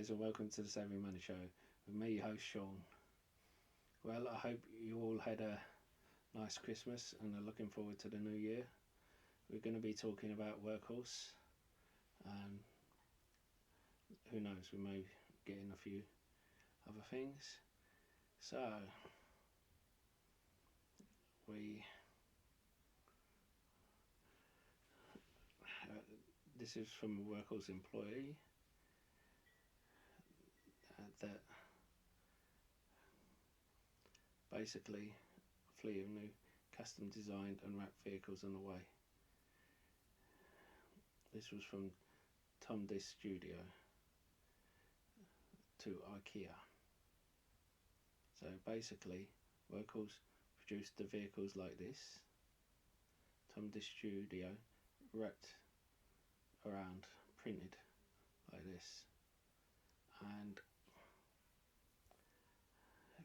guys, and welcome to the Saving Money Show with me, your host Sean. Well, I hope you all had a nice Christmas and are looking forward to the new year. We're going to be talking about Workhorse. Who knows, we may get in a few other things. So, this is from a Workhorse employee that basically a fleet of new custom designed and wrapped vehicles on the way. This was from Tom Dis Studio to IKEA. So basically Workhorse produced the vehicles like this. Tom Dis Studio wrapped around, printed like this. And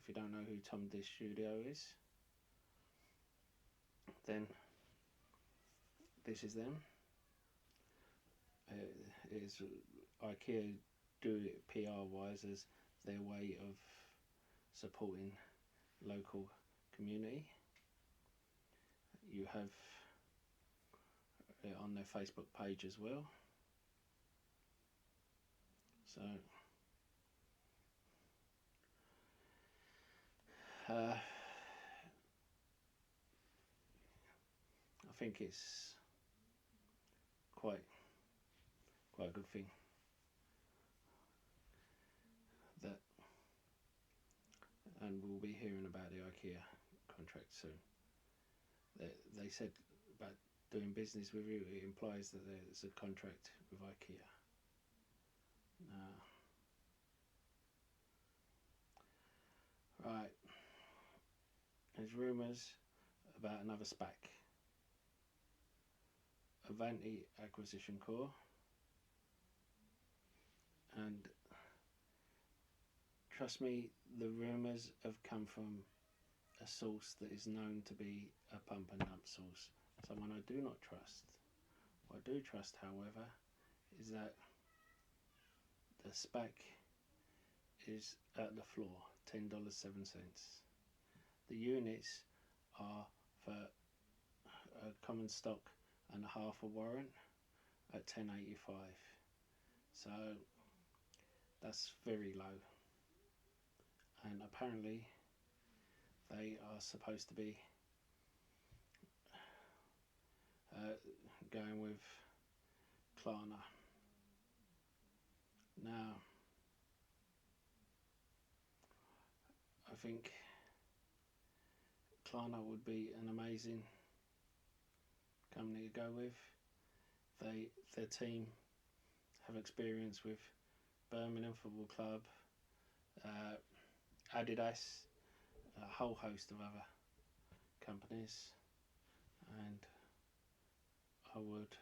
if you don't know who Tom Dis Studio is, then this is them. It is IKEA do it PR wise as their way of supporting local community. You have it on their Facebook page as well. So I think it's quite a good thing that, and we'll be hearing about the IKEA contract soon. They said about doing business with you, it implies that there's a contract with IKEA. Right, there's rumours about another SPAC, Avanti Acquisition Corp, and trust me, the rumours have come from a source that is known to be a pump and dump source, someone I do not trust. What I do trust, however, is that the SPAC is at the floor, $10.07. The units are for a common stock and half a warrant at $10.85. So that's very low. And apparently they are supposed to be going with Klarna. Now, I think Klarna would be an amazing company to go with. Their team have experience with Birmingham Football Club, Adidas, a whole host of other companies, and I would,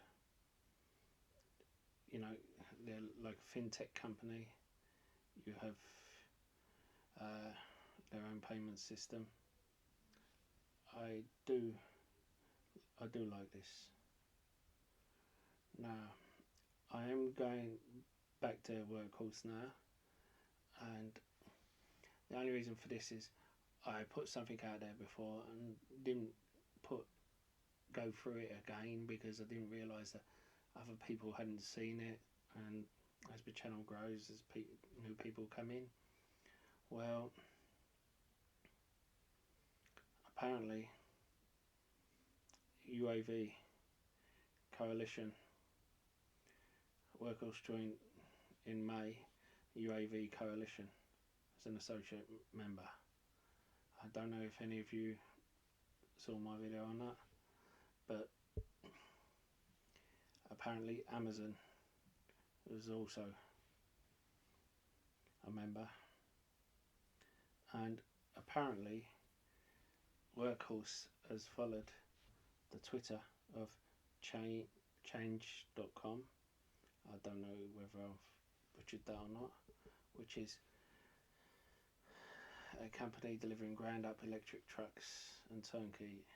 they're like a fintech company. You have their own payment system. I do like this. Now, I am going back to Workhorse now, and the only reason for this is I put something out there before and didn't go through it again because I didn't realise that other people hadn't seen it, and as the channel grows, as new people come in, well, apparently UAV coalition, Workhorse joined in May UAV coalition as an associate member. I don't know if any of you saw my video on that, but apparently Amazon was also a member, and apparently Workhorse has followed the Twitter of change.com. I don't know whether I've butchered that or not, which is a company delivering ground up electric trucks and turnkey,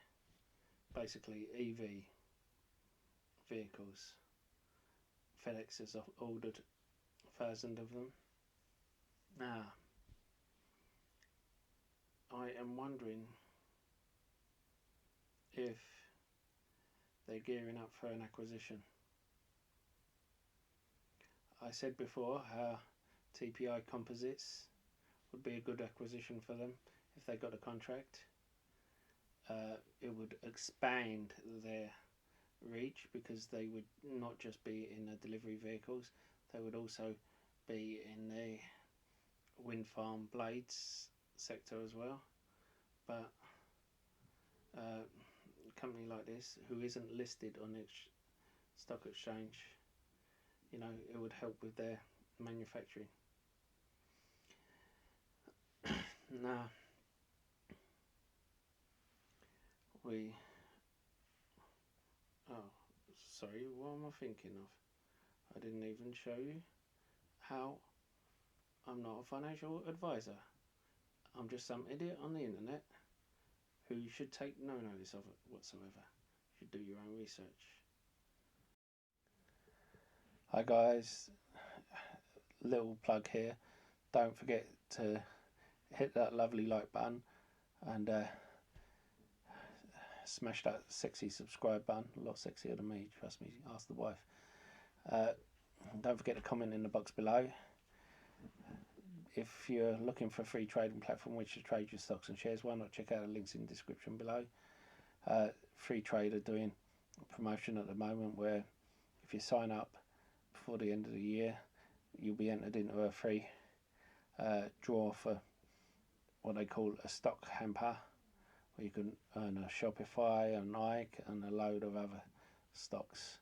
basically EV vehicles. FedEx has ordered 1,000 of them Now, I am wondering if they're gearing up for an acquisition. I said before how TPI Composites would be a good acquisition for them if they got a contract. It would expand their reach because they would not just be in the delivery vehicles, they would also be in the wind farm blades sector as well. But a company like this, who isn't listed on its stock exchange, you know, it would help with their manufacturing. Now, sorry, what am I thinking of? I didn't even show you how I'm not a financial advisor. I'm just some idiot on the internet who should take no notice of it whatsoever. You should do your own research. Hi guys, little plug here. Don't forget to hit that lovely like button and smash that sexy subscribe button. A lot sexier than me, trust me, ask the wife. Don't forget to comment in the box below. If you're looking for a free trading platform which to trade your stocks and shares, why not check out the links in the description below. Freetrade are doing a promotion at the moment where if you sign up before the end of the year, you'll be entered into a free draw for what they call a stock hamper, where you can earn a Shopify, a Nike and a load of other stocks.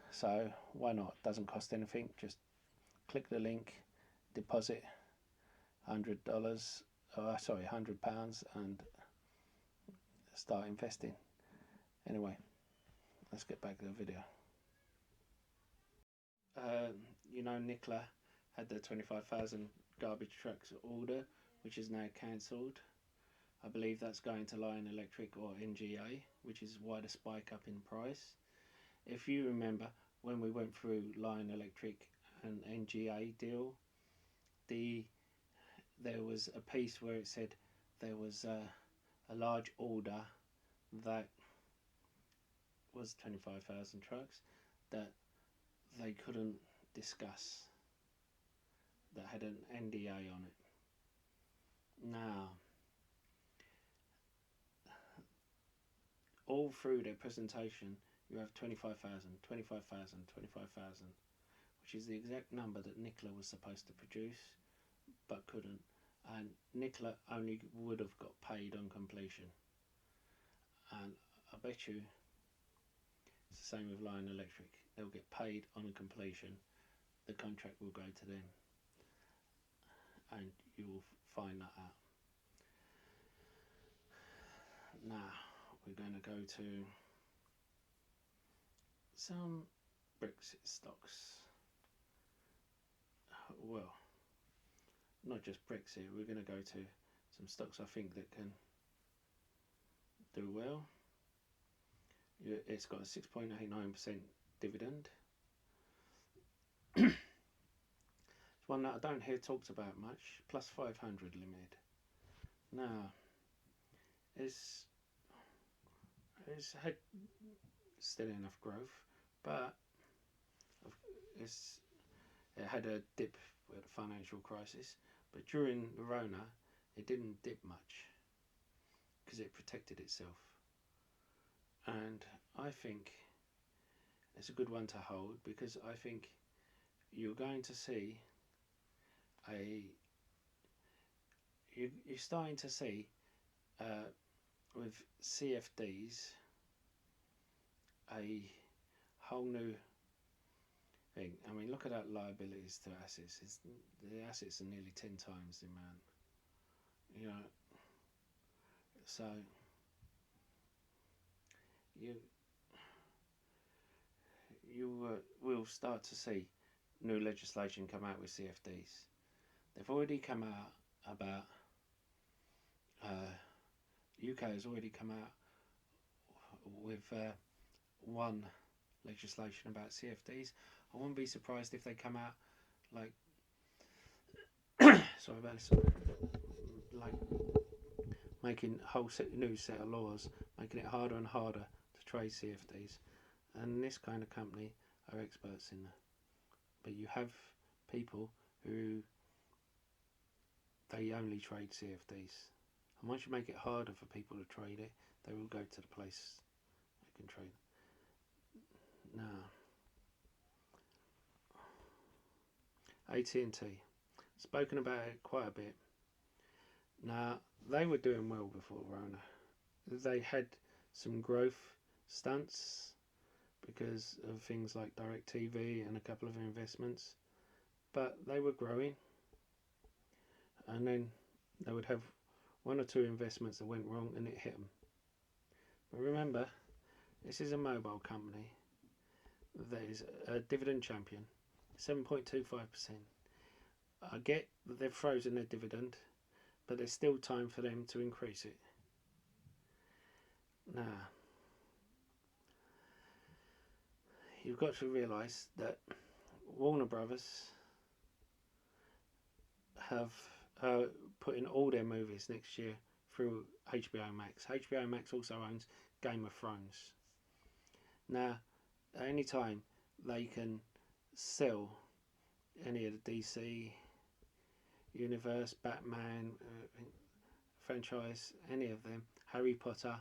So why not? Doesn't cost anything, just click the link, deposit £100, £100 and start investing. Anyway, let's get back to the video. You know, Tsla had the 25,000 garbage trucks order, which is now cancelled. I believe that's going to Lion Electric or NGA, which is why the spike up in price. If you remember when we went through Lion Electric and NGA deal, there was a piece where it said there was a large order that was 25,000 trucks that they couldn't discuss, that had an NDA on it. Now, all through their presentation you have 25,000, 25,000, 25,000, which is the exact number that Tsla was supposed to produce but couldn't, and Tsla only would have got paid on completion. And I bet you it's the same with Lion Electric. They'll get paid on completion, the contract will go to them, and you will find that out. Now we're going to go to some Brexit stocks. Well, not just Brexit, we're going to go to some stocks I think that can do well. It's got a 6.89% dividend. It's one that I don't hear talked about much, plus 500 limited. Now, it's had steady enough growth, but it had a dip with the financial crisis, but during the Rona it didn't dip much because it protected itself, and I think it's a good one to hold because I think you're going to see you're starting to see with CFDs a whole new thing. I mean, look at that liabilities to assets. The assets are nearly 10 times the amount. You know, so you will start to see new legislation come out with CFDs. They've already come out about. UK has already come out with one legislation about CFDs. I wouldn't be surprised if they come out like sorry about this, like making a whole new set of laws, making it harder and harder to trade CFDs. And this kind of company are experts in that. But you have people who they only trade CFDs. And once you make it harder for people to trade it, they will go to the place they can trade. Now, AT&T, spoken about it quite a bit. Now, they were doing well before Rona. They had some growth stunts because of things like DirecTV and a couple of investments, but they were growing, and then they would have one or two investments that went wrong and it hit them. But remember, this is a mobile company that is a dividend champion, 7.25%. I get that they've frozen their dividend, but there's still time for them to increase it. Now, you've got to realise that Warner Brothers have put in all their movies next year through HBO Max. HBO Max also owns Game of Thrones. Now, at any time they can sell any of the DC universe, Batman franchise, any of them, Harry Potter,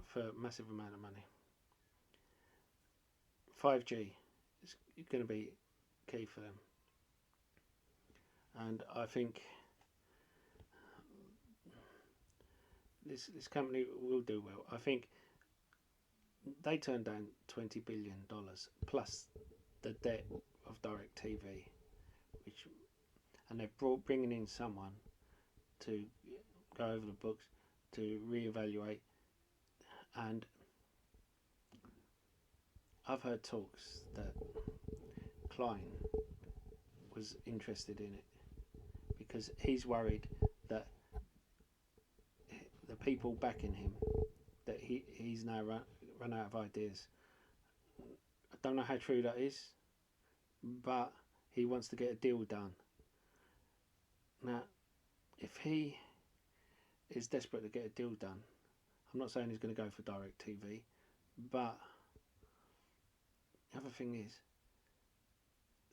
for a massive amount of money. 5G is going to be key for them, and I think this company will do well. I think they turned down $20 billion plus the debt of DirecTV, and they're bringing in someone to go over the books, to reevaluate, and I've heard talks that Klein was interested in it because he's worried that the people backing him, that he's now run out of ideas. I don't know how true that is, but he wants to get a deal done. Now, if he is desperate to get a deal done, I'm not saying he's going to go for DirecTV, but the other thing is,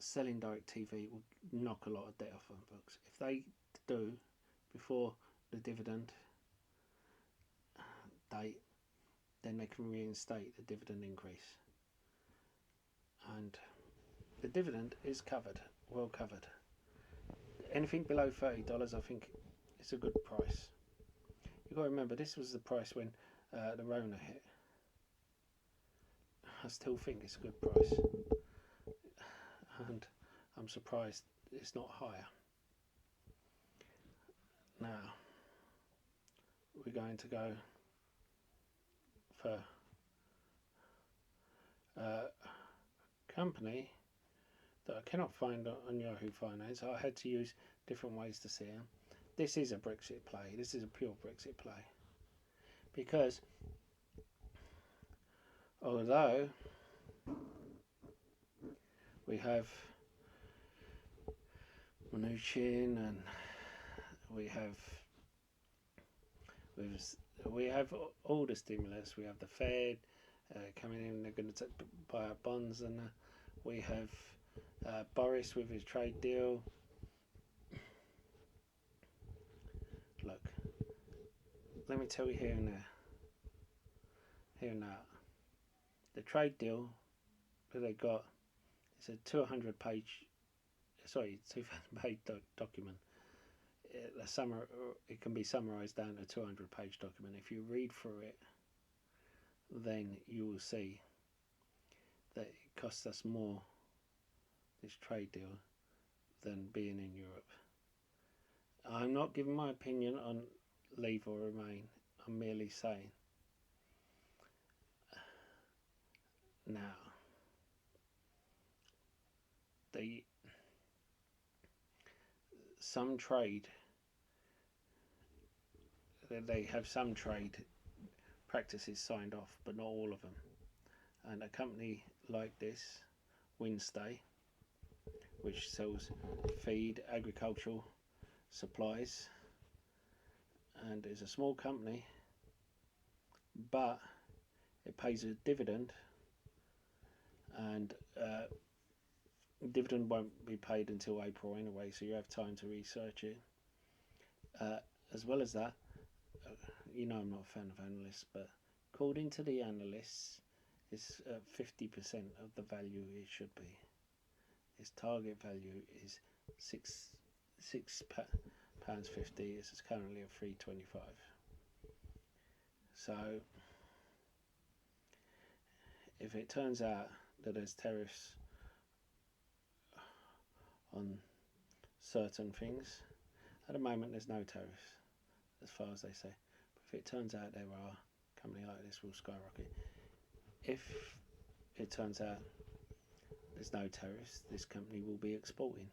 selling DirecTV will knock a lot of debt off on books. If they do before the dividend date, then they can reinstate the dividend increase. And the dividend is covered, well covered. Anything below $30, I think it's a good price. You've got to remember, this was the price when the Rona hit. I still think it's a good price, and I'm surprised it's not higher. Now, we're going to go for a company that I cannot find on Yahoo Finance. I had to use different ways to see them. This is a Brexit play. This is a pure Brexit play. Because although we have Mnuchin and we have all the stimulus, we have the Fed coming in, they're going to buy our bonds, and we have Boris with his trade deal. Look, let me tell you here and now, the trade deal that they got is a 200 page document. It can be summarised down to a 200 page document. If you read through it, then you will see that it costs us more, this trade deal, than being in Europe. I'm not giving my opinion on leave or remain. I'm merely saying. Now, they have some trade practices signed off, but not all of them. And a company like this, Wednesday, which sells feed, agricultural supplies, and is a small company, but it pays a dividend, and dividend won't be paid until April anyway, so you have time to research it. As well as that, you know I'm not a fan of analysts, but according to the analysts, it's 50% of the value it should be. Its target value is £6.50. It's currently at £3.25. So if it turns out that there's tariffs on certain things, at the moment there's no tariffs as far as they say, but if it turns out there are, a company like this will skyrocket. If it turns out there's no tariffs, this company will be exporting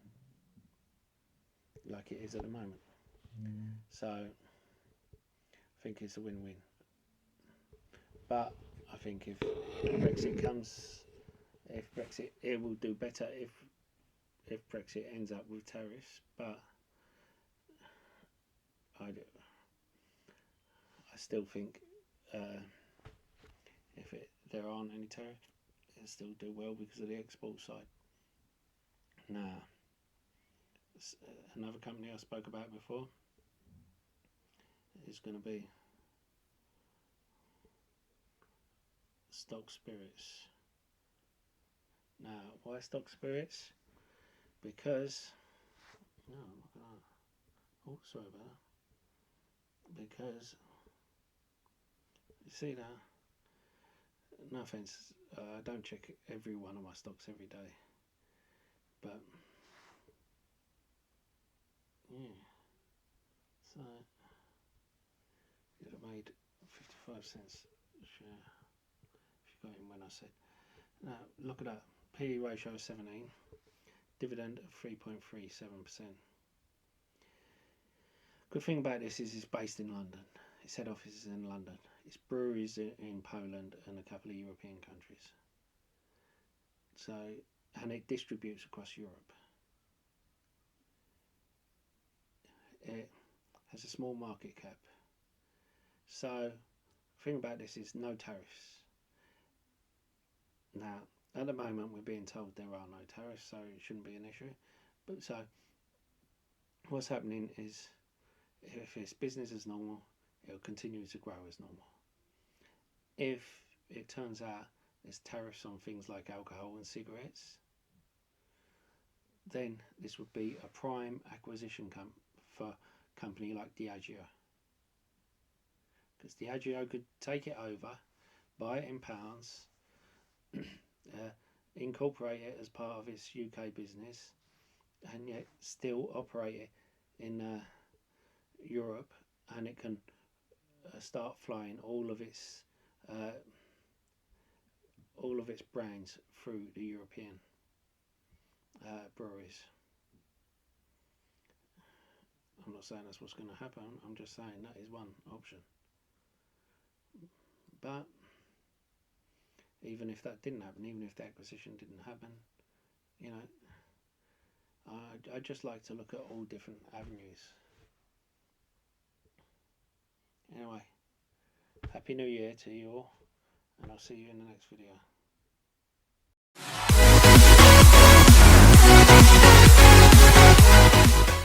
like it is at the moment. So I think it's a win-win. But I think if Brexit comes, it will do better if Brexit ends up with tariffs. But I still think if there aren't any tariffs, it'll still do well because of the export side. Now, another company I spoke about before is going to be Stock Spirits. Now, why Stock Spirits? Because oh, sorry about that. Because you see that. No offense, I don't check every one of my stocks every day, but yeah, so you'd have made 55 cents a share if you got in when I said. Now look at that, PE ratio of 17, dividend of 3.37%. Good thing about this is it's based in London. Its head office is in London. Its breweries in Poland and a couple of European countries. So, and it distributes across Europe. It has a small market cap. So, the thing about this is no tariffs. Now, at the moment we're being told there are no tariffs, so it shouldn't be an issue. But so, what's happening is, if it's business as normal, it'll continue to grow as normal. If it turns out there's tariffs on things like alcohol and cigarettes, then this would be a prime acquisition for a company like Diageo. Because Diageo could take it over, buy it in pounds, incorporate it as part of its UK business, and yet still operate it in Europe, and it can start flying all of its brands through the European breweries. I'm not saying that's what's going to happen, I'm just saying that is one option. But even if that didn't happen, even if the acquisition didn't happen, you know, I just like to look at all different avenues. Anyway, Happy New Year to you all, and I'll see you in the next video.